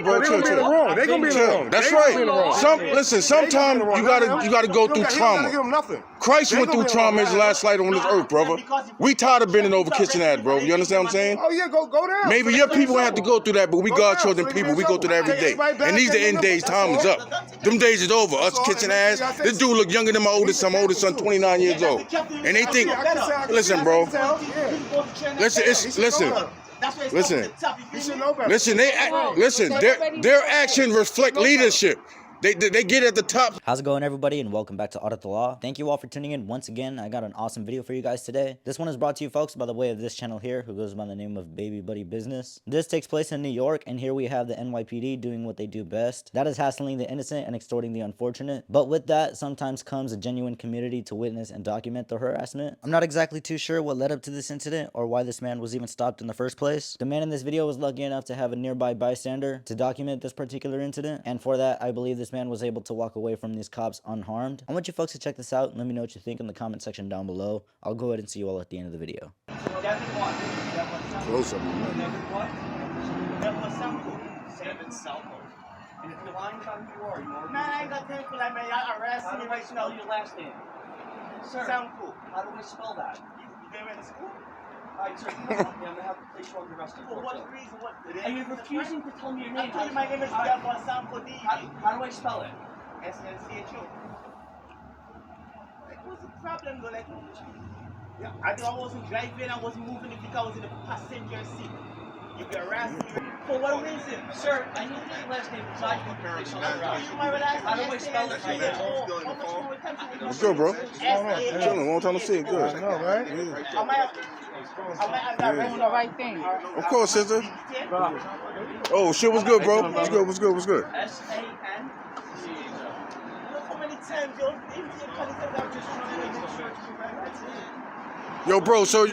chill, bro. Chill. They gonna be in the wrong. That's right. Listen. Sometimes you gotta go through trauma. Christ went through trauma his last life on this earth, brother. We tired of bending over kitchen ass, bro. You understand what I'm saying? Oh yeah, go down. Maybe your people have to go through that, but we God chosen people. We go through that every day. And these the end days. Time is up. Them days is over. Us kitchen ass. This dude look younger than my oldest son. My oldest son, 29 years old. And they think, listen, bro. Listen. Their actions reflect leadership. They get at the top. How's it going, everybody, and welcome back to Audit the Law. Thank you all for tuning in once again. I got an awesome video for you guys today. This one is brought to you folks by the way of this channel here, who goes by the name of Baby Buddy Business. This takes place in New York, and here we have the NYPD doing what they do best. That is hassling the innocent and extorting the unfortunate. But with that sometimes comes a genuine community to witness and document the harassment. I'm not exactly too sure what led up to this incident or why this man was even stopped in the first place. The man in this video was lucky enough to have a nearby bystander to document this particular incident, and for that I believe this man was able to walk away from these cops unharmed. I want you folks to check this out and let me know what you think in the comment section down below. I'll go ahead and see you all at the end of the video. Close up. And if you're lying about who you are, man, I ain't got time for that, man. Y'all harassing me right now. Your last name. Sir, sound cool. How do we spell that? You been in school? Alright, sir, come on. I'm gonna have to place you under arrest. For what reason? What? Are you refusing to tell me your name? I my name is Devon Sample D. How do I spell it? SNCHO. Like, what's the problem though? Like, yeah, I wasn't driving, I wasn't moving if I was in the passenger seat. You be harassing me. For what reason? Sir, I need your last name beside you. How do I spell it? What's good, bro? Chilling. Long time to see. Good. I know, right? Am I doing the right thing? Of course, sister. Oh, shit, what's good, bro? What's good? S-A-N? How many times, yo? Yo, bro, so,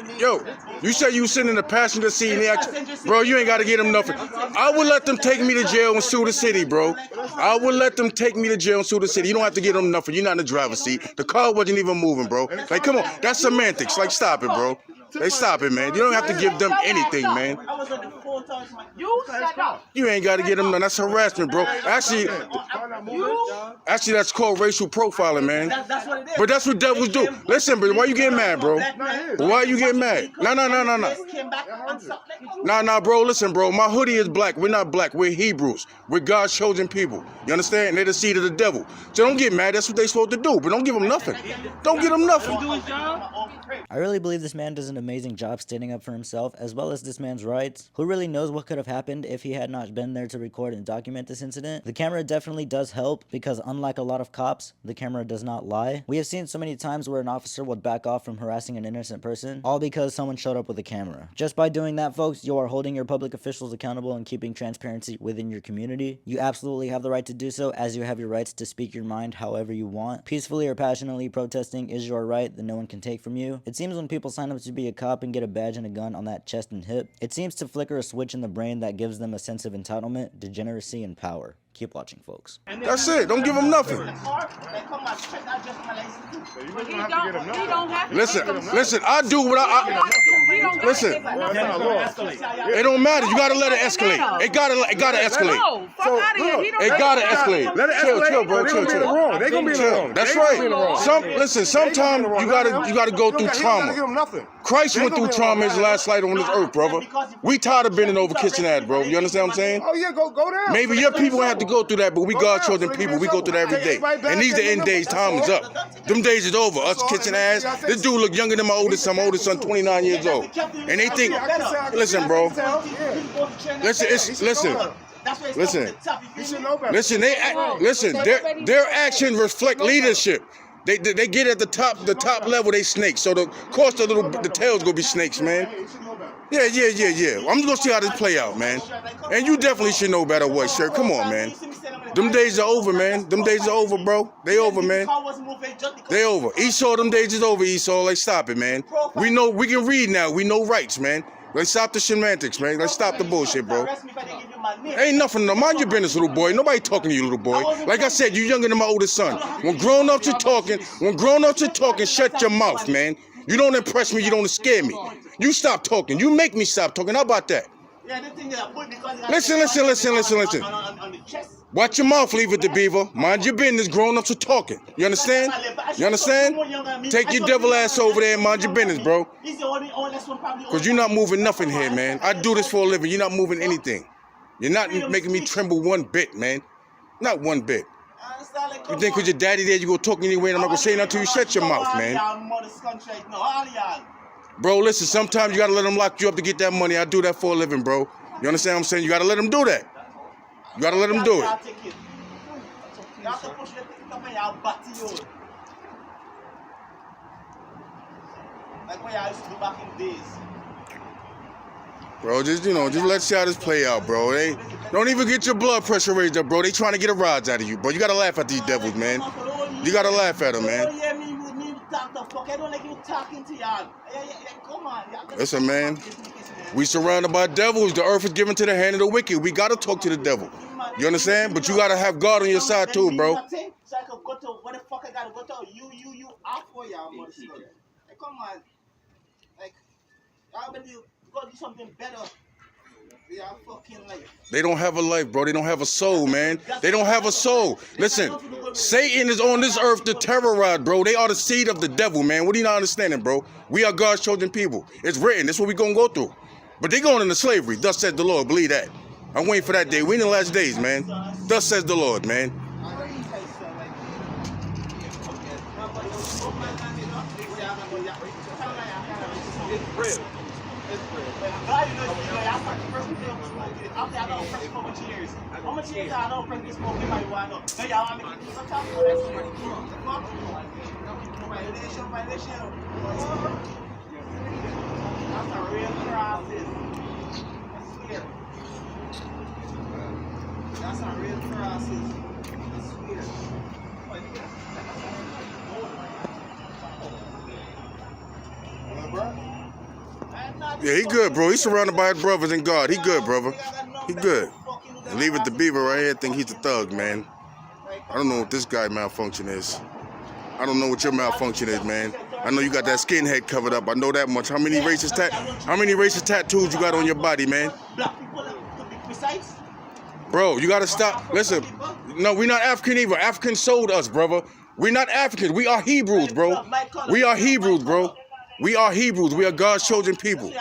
you said you sitting in the passenger seat and they asked, bro, you ain't got to get them nothing. I would let them take me to jail and sue the city, bro. I would let them take me to jail and sue the city. You don't have to get them nothing. You're not in the driver's seat. The car wasn't even moving, bro. Like, come on, that's semantics. Like, stop it, bro. They stop it, man. You don't have to give them anything, man. You ain't got to get them none. That's harassment, bro. Actually, that's called racial profiling, man. But that's what devils do. Listen, bro, why you getting mad, bro? Why you getting mad? No. Nah, bro. Listen, bro. My hoodie is black. We're not black. We're Hebrews. We're God's chosen people. You understand? And they're the seed of the devil. So don't get mad. That's what they supposed to do. But don't give them nothing. Don't give them nothing. I really believe this man does an amazing job standing up for himself as well as this man's rights. Who really knows what could have happened if he had not been there to record and document this incident? The camera definitely does help because unlike a lot of cops, the camera does not lie. We have seen so many times where an officer would back off from harassing an innocent person, all because someone showed up with a camera. Just by doing that, folks, you are holding your public officials accountable and keeping transparency within your community. You absolutely have the right to do so, as you have your rights to speak your mind however you want. Peacefully or passionately protesting is your right that no one can take from you. It seems when people sign up to be a cop and get a badge and a gun on that chest and hip, it seems to flicker a switch in the brain that gives them a sense of entitlement, degeneracy, and power. Keep watching, folks. That's it. Don't give them nothing. Listen, I do what I listen. It don't matter. You gotta let it escalate. It gotta escalate. It gotta escalate. Let it escalate. Chill, bro. Chill. They gonna be in the wrong. That's right. Sometimes you gotta go through trauma. Christ went through trauma his last life on this earth, brother. We tired of bending over kitchen ass, bro. You understand what I'm saying? Oh yeah, go down. Maybe your people have to go through that, but we God chosen people. We go through that every day. And these the end days. Time is up. Them days is over. Us kitchen ass. This dude look younger than my oldest son. My oldest son, 29 years old. And they think, listen, bro. Listen. Their actions reflect leadership. They get at the top level. They snakes. So the course the tails gonna be snakes, man. Yeah. I'm just gonna see how this play out, man. And you definitely should know better what, sir. Come on, man. Them days are over, man. Them days are over, bro. They over, man. They over. Esau, them days is over, Esau. Like, stop it, man. We know, we can read now. We know rights, man. Let's stop the semantics, man. Let's stop the bullshit, bro. Ain't nothing. Mind your business, little boy. Nobody talking to you, little boy. Like I said, you younger than my oldest son. When grown-ups are talking, shut your mouth, man. You don't impress me. You don't scare me. You stop talking. You make me stop talking. How about that? Yeah, the thing that put because Listen. On the chest. Watch your mouth, leave it to Beaver. Mind your business, grown-ups are talking. You understand? You understand? Take your devil ass over there and mind your business, bro. He's the only honest one probably. Because you're not moving nothing here, man. I do this for a living. You're not moving anything. You're not making me tremble one bit, man. Not one bit. You think because your daddy there, you go talk anyway and I'm not going to say nothing to you? Shut your mouth, man. Bro, listen, sometimes you got to let them lock you up to get that money. I do that for a living, bro. You understand what I'm saying? You got to let them do that. You got to let them do it. You have to push the thing up and you'll batter you. Like what I used to do back in the days. Bro, just let's see how this play out, bro. They don't even get your blood pressure raised up, bro. They trying to get a rise out of you, bro. You gotta laugh at these devils, man. You gotta laugh at them, man. I don't like you talking to y'all. Come on. Listen, man. We surrounded by devils. The earth is given to the hand of the wicked. We gotta talk to the devil. You understand? But you gotta have God on your side too, bro. So I can go to what the fuck I gotta go to? You out for y'all, motherfucker. Like, come on. Like, y'all better go do something better. Y'all fucking life. They don't have a life, bro. They don't have a soul, man. They don't have a soul. Listen, Satan is on this earth to terrorize, bro. They are the seed of the devil, man. What are you not understanding, bro? We are God's chosen people. It's written. That's what we're going to go through. But they're going into slavery. Thus says the Lord. Believe that. I'm waiting for that day. We in the last days, man. Thus says the Lord, man. How much years I don't press this smoke in marijuana? So y'all want me to do some talk for that story? Violation. That's a real process. I swear. That's a real process. I swear. Yeah, he good, bro. He's surrounded by his brothers in God. He good, brother. He good. And leave it to Beaver right here. Think he's a thug, man. I don't know what this guy malfunction is. I don't know what your malfunction is, man. I know you got that skinhead covered up. I know that much. How many racist tattoos you got on your body, man? Bro, you gotta stop. Listen, no, we're not African either. Africans sold us, brother. We're not Africans. We are Hebrews, bro. We are Hebrews, bro. We are Hebrews. We are God's chosen people.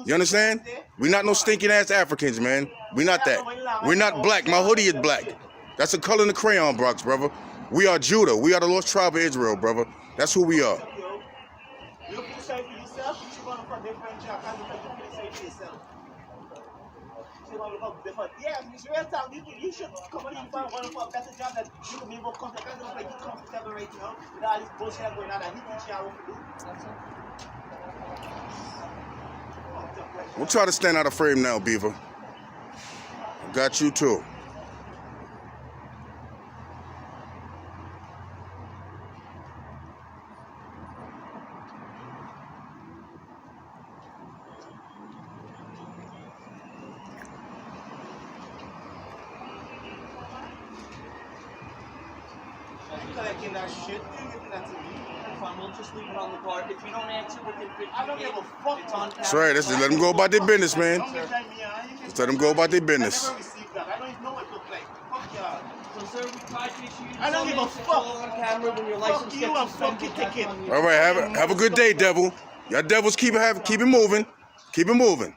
You understand? We're not no stinking ass Africans, man. We're not that. We're not black. My hoodie is black. That's the color in the crayon box, brother. We are Judah. We are the lost tribe of Israel, brother. That's who we are. You feel safe for yourself, you should go for a different job. How do you feel safe for yourself? Yeah, it's real time. You should come in and find one for a better job that you can be more comfortable. It doesn't make you comfortable right now with all this bullshit going on that he teach y'all what to do. That's it. We'll try to stand out of frame now, Beaver. Got you too. Collecting that shit, that's fine. We'll just leave it on the bar. If you don't answer within 50 minutes, I don't give a fuck. It's on. That's right. Let's just let them go about their business, man. Just let them go about their business. I never received that. I don't even know what it looked like. Fuck y'all. So, sir, we tried to issue you. I don't give a fuck. On camera when your license Fuck you, gets a fucking suspended. All ticket. right, have a good day, devil. Y'all devils keep it moving. Keep it moving.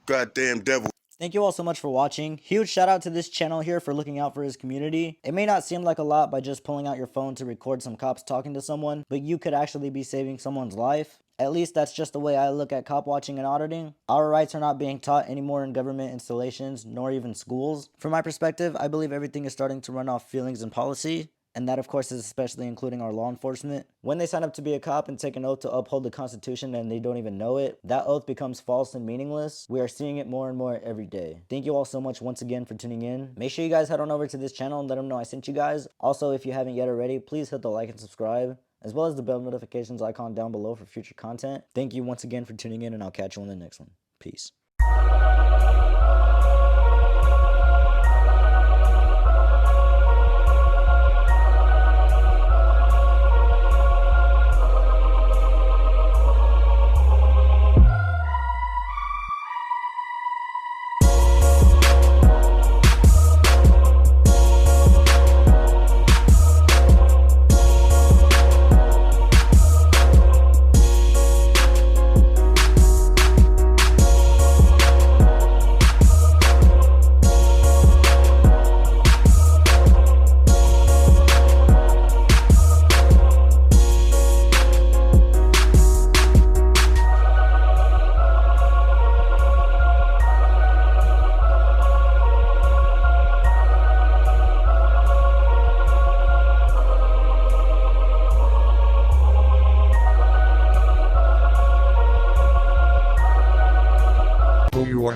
Goddamn devil. Thank you all so much for watching. Huge shout out to this channel here for looking out for his community. It may not seem like a lot by just pulling out your phone to record some cops talking to someone, but you could actually be saving someone's life. At least that's just the way I look at cop watching and auditing. Our rights are not being taught anymore in government installations, nor even schools. From my perspective, I believe everything is starting to run off feelings and policy. And that, of course, is especially including our law enforcement. When they sign up to be a cop and take an oath to uphold the Constitution and they don't even know it, that oath becomes false and meaningless. We are seeing it more and more every day. Thank you all so much once again for tuning in. Make sure you guys head on over to this channel and let them know I sent you guys. Also, if you haven't yet already, please hit the like and subscribe, as well as the bell notifications icon down below for future content. Thank you once again for tuning in, and I'll catch you on the next one. Peace.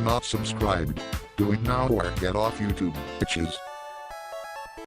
not subscribed, do it now or get off YouTube, bitches.